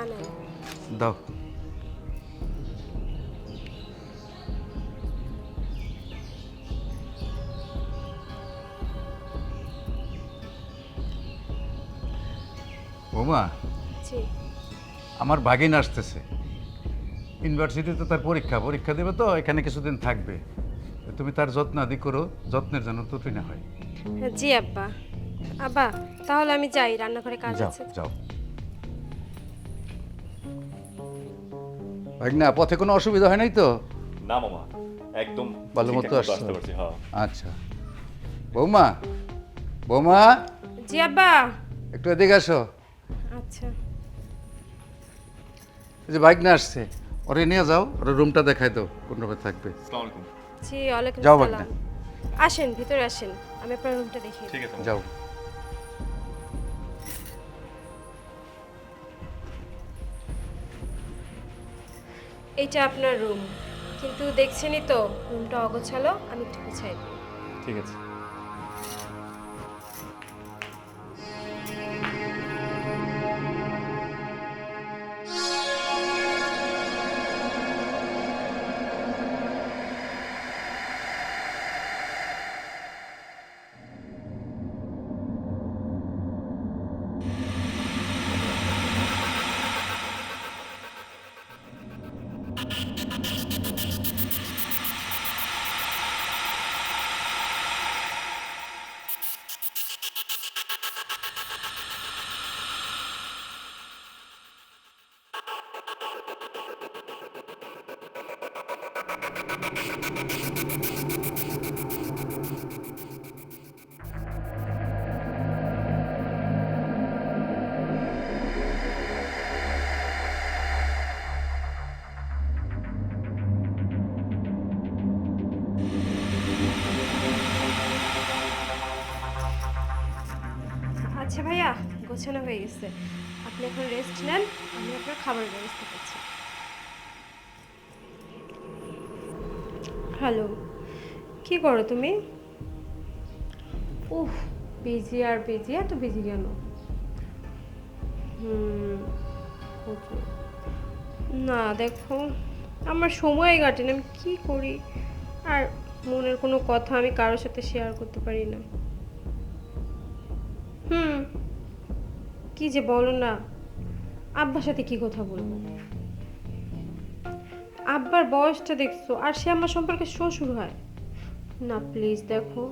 নেন। দাও। বৌমা, জি। আমার ভাগিন আসতেছে ইউনিভার্সিটিতে, তার পরীক্ষা দেবে, তো এখানে কিছুদিন থাকবে। তুমি তার যত্ন আদি করো, যত্নের জন্য ত্রুটি না হয়। জি আব্বা। আব্বা, তাহলে আমি যাই, রান্নাঘরে কাজ যাও আছে। যাও। ভাগনা, পথে কোনো অসুবিধা হয় নাই তো? না মামা, একদম ভালো মতো ঠিকঠাক আসছো? আসতে পারছি। হ্যাঁ, আচ্ছা। বৌমা, বৌমা, জি আব্বা। একটু এদিকে আসো। আচ্ছা। এই যে ভাগনা আসছে, ওরে নিয়ে যাও, ওর রুমটা দেখাই দাও কোন রুমে থাকবে। আসসালামু আলাইকুম। জি, ওয়ালাইকুম যাও আসসালাম। বাগনা। আসেন, ভিতরে আসেন, আমি আপনার রুমটা দেখি। ঠিক আছে মামা। যাও। এইটা আপনার রুম, কিন্তু দেখছেনই তো রুমটা অগোছালো, আমি একটু গুছাই দিই। ঠিক আছে। আচ্ছা ভাইয়া, গোছানো হয়ে গেছে, আপনি এখন রেস্ট নেন, আমি আপনার খাবারের ব্যবস্থা করছি। হ্যালো, কি করো তুমি? উফ, বিজি আর বিজি, এত বিজি কেন? প্রচুর। না দেখো, আমার সময় কাটে না, আমি কি করি? আর মনের কোনো কথা আমি কারোর সাথে শেয়ার করতে পারি না। হুম, কি যে বলো না, আব্বার সাথে কি কথা বলবো? আব্বার বয়সটা দেখছো, আর সে আমার সম্পর্কে শ্বশুর হয়। না প্লিজ দেখো,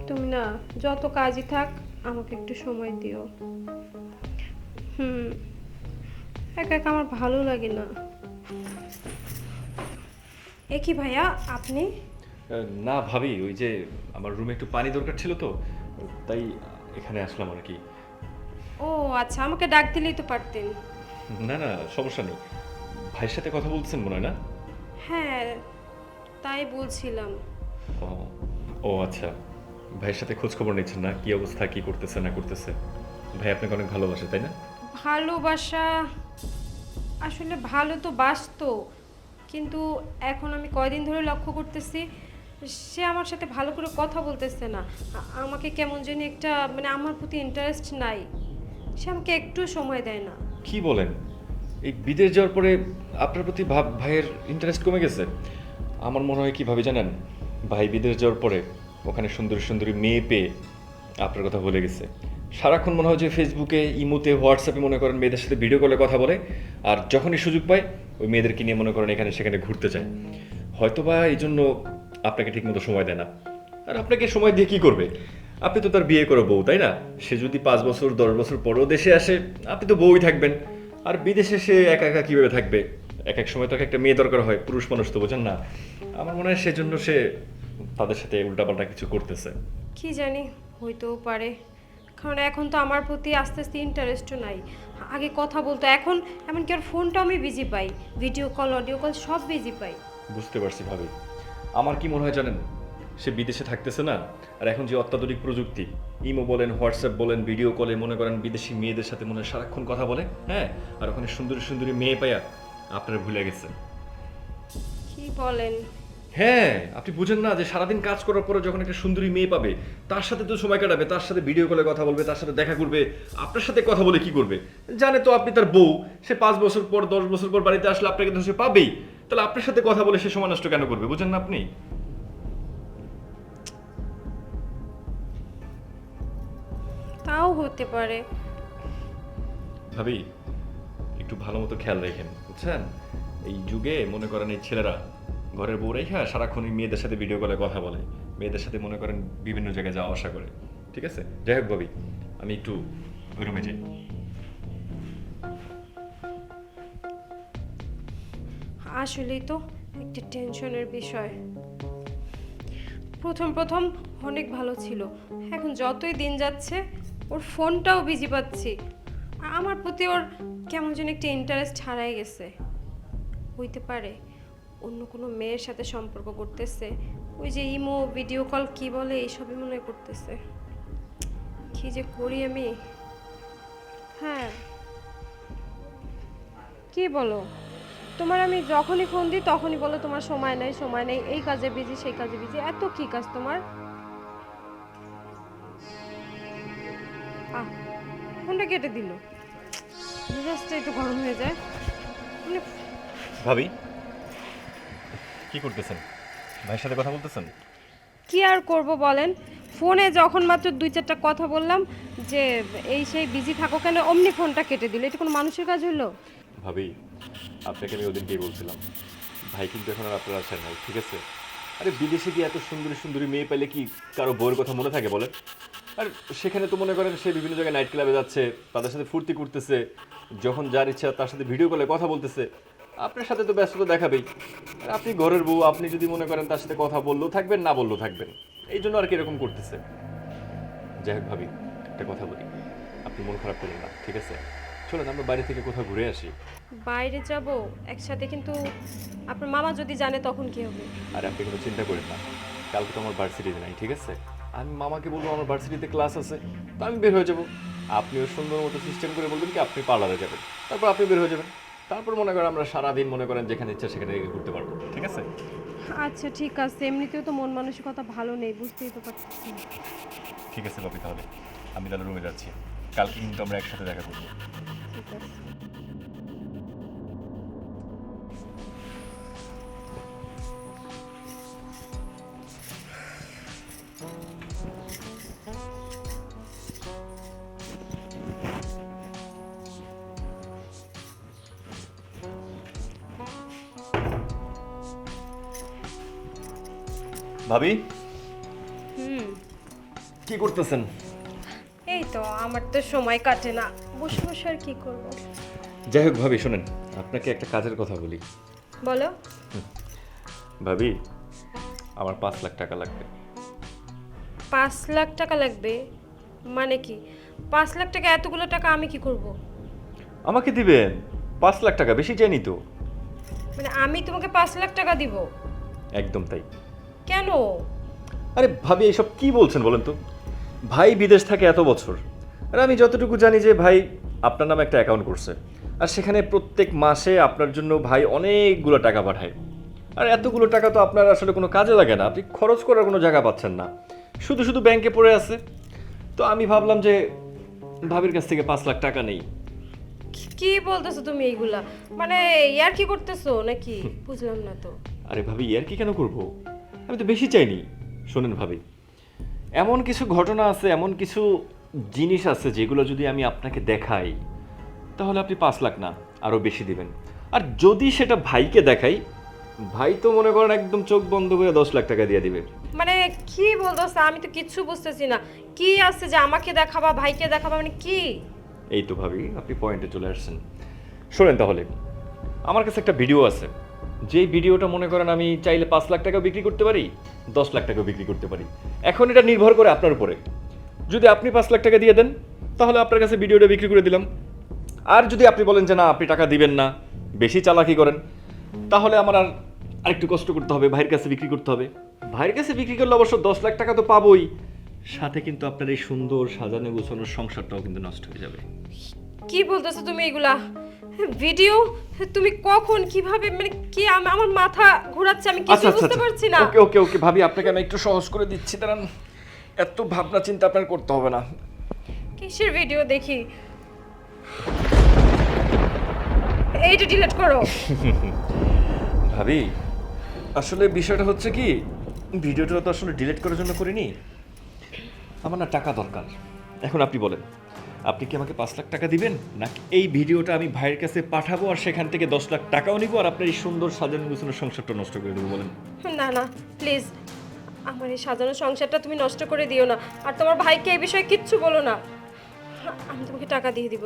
তুমি না, যত কাজই থাক, আমাকে একটু সময় দিও। হুম, একা একা আমার ভালো লাগে না। এ কি ভাইয়া, আপনি? না ভাবি, ওই যে আমার রুমে একটু পানি দরকার ছিল তো, তাই এখানে আসলাম আর কি। ও আচ্ছা, আমাকে ডাক দিলেই তো পারতেন। না না, সমস্যা নেই। ভাইয়ের সাথে কথা বলছেন মনে হয় না? হ্যাঁ, তাই বলছিলাম। ও, ও আচ্ছা। ভাইয়ের সাথে খোঁজ খবর নিচ্ছেন না, কি অবস্থা, কি করতেছে না করতেছে? ভাই আপনাকে অনেক ভালোবাসে, তাই না? ভালোবাসা, আসলে ভালো তো বাসতো, কিন্তু এখন আমি কয়দিন ধরে লক্ষ্য করতেছি সে আমার সাথে ভালো করে কথা বলতেছে না। আমাকে কেমন জানি একটা, মানে আমার প্রতি ইন্টারেস্ট নাই, সে আমাকে একটু সময় দেয় না। কি বলেন? এই বিদেশ যাওয়ার পরে আপনার প্রতি ভাইয়ের ইন্টারেস্ট কমে গেছে? আমার মনে হয় কি ভাবি জানেন, ভাই বিদেশ যাওয়ার পরে ওখানে সুন্দরী সুন্দরী মেয়ে পেয়ে আপনার কথা ভুলে গেছে। সারাক্ষণ মনে হয় যে ফেসবুকে, ইমোতে, হোয়াটসঅ্যাপে মনে করেন মেয়েদের সাথে ভিডিও কলে কথা বলে, আর যখনই সুযোগ পায় ওই মেয়েদেরকে নিয়ে মনে করেন এখানে সেখানে ঘুরতে যায়। হয়তোবা এই জন্য আপনাকে ঠিকমতো সময় দেয় না। আর আপনাকে সময় দিয়ে কি করবে? আপনি তো তার বিয়ে করে বউ, তাই না? সে যদি 5 বছর 10 বছর পরেও দেশে আসে, আপনি তো বউই থাকবেন। আর বিদেশে সে একা একা কিভাবে থাকবে? এক এক সময় তো একটা মেয়ে দরকার হয়, পুরুষ মানুষ তো বোঝেন না। আমার মনে হয় সেজন্য সে তাদের সাথে উল্টাপাল্টা কিছু করতেছে। কি জানি, হইতেও পারে, কারণ এখন তো আমার প্রতি আস্তে আস্তে ইন্টারেস্টও নাই। আগে কথা বলতো, এখন এমনকি ওর ফোনটাও আমি বিজি পাই, ভিডিও কল, অডিও কল সব বিজি পাই। বুঝতে পারছি ভাবি। আমার কি মনে হয় জানেন, সে বিদেশে থাকতেছে না, আর এখন যে অত্যাধুনিক প্রযুক্তি, ইমো বলেন, হোয়াটসঅ্যাপ বলেন, ভিডিও কলে মনে করেন বিদেশি মেয়েদের সাথে মনে হয় সারাক্ষণ কথা বলে, হ্যাঁ, আর ওখানে সুন্দরী সুন্দরী মেয়ে পায়া আপনার ভুলে গেছে। কি বলেন? হ্যাঁ, আপনি বুঝেন না যে সারাদিন কাজ করার পরে যখন একটা সুন্দরী মেয়ে পাবে, তার সাথে তো সময় কাটাবে, তার সাথে ভিডিও কলে কথা বলবে, তার সাথে দেখা করবে। আপনার সাথে কথা বলে কি করবে? জানে তো আপনি তার বউ, সে 5 বছর পর 10 বছর পর বাড়িতে আসলে আপনাকে তো সে পাবেই। তাহলে আপনার সাথে কথা বলে সে সময় নষ্ট কেন করবে? বুঝেন না আপনি? তাও হতে পারে। ভাবি, একটু ভালো মতো খেয়াল রাখেন, বুঝছেন? এই যুগে মনে করেন এই ছেলেরা ঘরের বউ রেখা সারাক্ষণ এই মেয়েদের সাথে ভিডিও কলে কথা বলে, মেয়েদের সাথে মনে করেন বিভিন্ন জায়গায় যাওয়া আসা করে। ঠিক আছে, যাই হোক ভাবি, আমি একটু ওই রুমে যাই। আসলেই তো একটা টেনশনের বিষয়। প্রথম প্রথম অনেক ভালো ছিল, এখন যতই দিন যাচ্ছে ওর ফোনটাও বিজি পাচ্ছি। আমার প্রতি ওর কেমন যেন একটা ইন্টারেস্ট হারাই গেছে। হইতে পারে অন্য কোনো মেয়ের সাথে সম্পর্ক করতেছে, ওই যে ইমো ভিডিও কল কি বলে এইসবই মনে হয় করতেছে। কি যে করি আমি। হ্যাঁ, কি বলো? তোমার আমি যখনই ফোন দিই তখনই বলো তোমার সময় নাই, সময় নেই, এই কাজে বিজি সেই কাজে বিজি। এত কি কাজ তোমার? ফোনটা কেটে দিল, মেজাজটা একটু গরম হয়ে যায়। মানে ভাবি, কি করতেছেন? ভাইয়ের সাথে কথা বলতেছেন? কি আর করব বলেন, ফোনে যখন মাত্র 2-4টা কথা বললাম যে এই সেই বিজি থাকো কেন, অমনি ফোনটা কেটে দিল। এটা কোনো মানুষের কাজ হলো? ভাবি, আপনাকে আমি ওদিনকেই বলছিলাম, ভাই কিন্তু এখন আর আপনার আছেন নাই, ঠিক আছে? আরে বিদেশে গিয়ে এত সুন্দরী সুন্দরী মেয়ে পাইলে কি কারো বউয়ের কথা মনে থাকে বলেন? আর সেখানে তো মনে করেন সে বিভিন্ন জায়গায় নাইট ক্লাবে যাচ্ছে, তাদের সাথে ফুর্তি করতেছে, যখন যার ইচ্ছা তার সাথে ভিডিও কলে কথা বলতেছে। আপনার সাথে তো ব্যস্ততা দেখাবেই। আর আপনি ঘরের বউ, আপনি যদি মনে করেন তার সাথে কথা বললেও থাকবেন, না বললেও থাকবেন, এই জন্য আর কি এরকম করতেছে। যাই হোক ভাবি, একটা কথা বলি, আপনি মন খারাপ করবেন না, ঠিক আছে? চলেন আমরা বাইরে থেকে কোথাও ঘুরে আসি। বাইরে যাব একসাথে, কিন্তু আপনার মামা যদি জানে তখন কি হবে? আর আপনি কোনো চিন্তা করেন না, কালকে তো আমার ভার্সিটিতে নাই, ঠিক আছে? আমি মামাকে বলবো আমার ভার্সিটিতে ক্লাস আছে, তো আমি বের হয়ে যাবো। আপনিও সুন্দর মতো সিস্টেম করে বলবেন কি আপনি পার্লারে যাবেন, তারপর আপনি বের হয়ে যাবেন। তারপর মনে করেন আমরা সারাদিন মনে করেন যেখানে ইচ্ছা সেখানে ঘুরতে পারবো, ঠিক আছে? আচ্ছা ঠিক আছে, এমনিতেও তো মন মানসিকতা ভালো নেই, বুঝতেই তো পারছি। ঠিক আছে বাপি, তাহলে আমি তাহলে রুমে যাচ্ছি, কালকে কিন্তু আমরা একসাথে দেখা করবো। ঠিক আছে। ভাবি, হুম, কি করতেছেন? এই তো আমার তো সময় কাটে না, বসে বসে আর কি করব। যাই হোক ভাবি, শোনেন, আপনাকে একটা কাজের কথা বলি। বলো। ভাবি, আমার 5 লাখ টাকা লাগবে। 5 লাখ টাকা লাগবে? মানে কি 5 লাখ টাকা? এতগুলো টাকা আমি কি করব? আমাকে দিবেন 5 লাখ টাকা? বেশি চাইনি তো। মানে আমি তোমাকে 5 লাখ টাকা দিব? একদম তাই। কেন? আরে ভাবি, এইসব কি বলছেন বলেন তো? ভাই বিদেশ থাকে এত বছর, আর আমি যতটুকু জানি যে ভাই আপনার নামে একটা অ্যাকাউন্ট করছে, আর সেখানে প্রত্যেক মাসে আপনার জন্য ভাই অনেকগুলো টাকা পাঠায়। আর এতগুলো টাকা তো আপনার আসলে কোনো কাজে লাগে না, আপনি খরচ করার কোনো জায়গা পাচ্ছেন না, শুধু শুধু ব্যাংকে পড়ে আছে। তো আমি ভাবলাম যে ভাবির কাছ থেকে 5 লাখ টাকা নেই। কি বলতেছো তুমি এইগুলা? মানে ইয়ার কি করতেছো নাকি? বুঝলাম না তো। আরে ভাবি, আর কি কেন করব? আমি তো বেশি চাইনি। শোনেন ভাবি, এমন কিছু ঘটনা আছে, এমন কিছু জিনিস আছে যেগুলো যদি আমি আপনাকে দেখাই তাহলে আপনি 5 লাখ না আরো বেশি দিবেন। আর যদি সেটা ভাইকে দেখাই, ভাই তো মনে করেন একদম চোখ বন্ধ করে 10 লাখ টাকা দিয়ে দিবে। মানে কি বলতেছো? আমি তো কিচ্ছু বুঝতেছি না। কি আছে যে আমাকে দেখাবা, ভাইকে দেখাবা, মানে কি? এই তো ভাবি, আপনি পয়েন্টে চলে আসছেন। শোনেন তাহলে, আমার কাছে একটা ভিডিও আছে, যেই ভিডিওটা মনে করেন আমি চাইলে 5 লাখ টাকা বিক্রি করতে পারি, 10 লাখ টাকা বিক্রি করতে পারি। এখন এটা নির্ভর করে আপনার উপরে। যদি আপনি 5 লাখ টাকা দিয়ে দেন তাহলে আপনার কাছে ভিডিওটা বিক্রি করে দিলাম। আর যদি আপনি বলেন যে না আপনি টাকা দিবেন না, বেশি চালাকি করেন, তাহলে আমার আর আরেকটু কষ্ট করতে হবে, ভাইয়ের কাছে বিক্রি করতে হবে। ভাইয়ের কাছে বিক্রি করলে অবশ্য 10 লাখ টাকা তো পাবোই, সাথে কিন্তু আপনার এই সুন্দর সাজানো গোছানোর সংসারটাও কিন্তু নষ্ট হয়ে যাবে। কি বলতেছো তুমি এগুলা? ভিডিও? তুমি কখন কিভাবে মানে কি আমার মাথা ঘোরাচ্ছে, আমি কিছু বুঝতে পারছি না। ওকে ওকে ওকে ভাবি, আপনাকে আমি একটু সহজ করে দিচ্ছি, দাঁড়ান। এত ভাবনা চিন্তা আপনার করতে হবে না। কিসের ভিডিও দেখি? এইটা ডিলিট করো। ভাবি, আসলে বিষয়টা হচ্ছে কি, ভিডিওটা তো আসলে ডিলিট করার জন্য করিনি। আমার না টাকা দরকার। এখন আপনি বলেন, আপনি কি আমাকে 5 লাখ টাকা দিবেন, নাকি এই ভিডিওটা আমি ভাইয়ের কাছে পাঠাবো আর সেখান থেকে 10 লাখ টাকাও নিবো আর আপনার এই সুন্দর সাজানো গুছানো সংসারটা নষ্ট করে দেবো? বলেন। না না প্লিজ, আমার এই সাজানো সংসারটা তুমি নষ্ট করে দিও না, আর তোমার ভাইকে এই বিষয়ে কিচ্ছু বলো না। আমি তোমাকে টাকা দিয়ে দিব।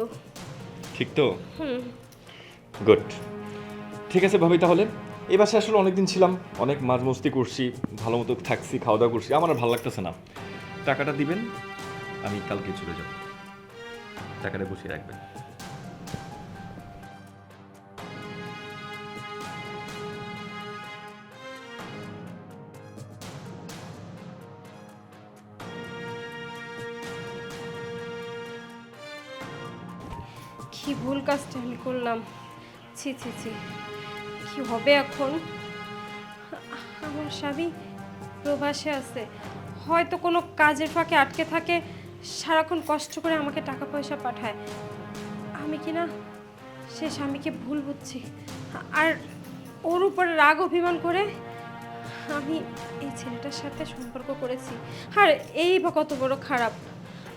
ঠিক তো? গুড। ঠিক আছে ভাবি, তাহলে এই বাসায় আসলে অনেকদিন ছিলাম, অনেক মাঝ মস্তি করছি, ভালো মতো থাকছি, খাওয়া দাওয়া করছি, আমার আর ভালো লাগতেছে না। টাকাটা দিবেন, আমি কালকে চলে যাব। টাকাটা বসিয়ে রাখবেন। কি ভুল কাজটা আমি করলাম। ছি ছি ছি, কি হবে এখন? আমার স্বামী প্রবাসে আছে, হয়তো কোনো কাজের ফাঁকে আটকে থাকে, সারাক্ষণ কষ্ট করে আমাকে টাকা পয়সা পাঠায়। আমি কি না সে স্বামীকে ভুল বুঝছি, আর ওর উপরে রাগ অভিমান করে আমি এই ছেলেটার সাথে সম্পর্ক করেছি। আর এই বা কত বড় খারাপ,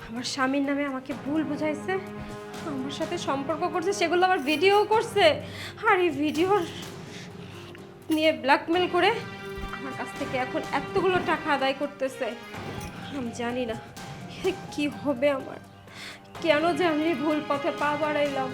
আমার স্বামীর নামে আমাকে ভুল বুঝাইছে, আমার সাথে সম্পর্ক করছে, সেগুলো আবার ভিডিও করছে, আর এই ভিডিওর নিয়ে ব্ল্যাকমেল করে আমার কাছ থেকে এখন এতগুলো টাকা আদায় করতেছে। আমি জানি না কি হবে আমার, কেন যে আমি এই ভুল পথে পা বাড়াইলাম।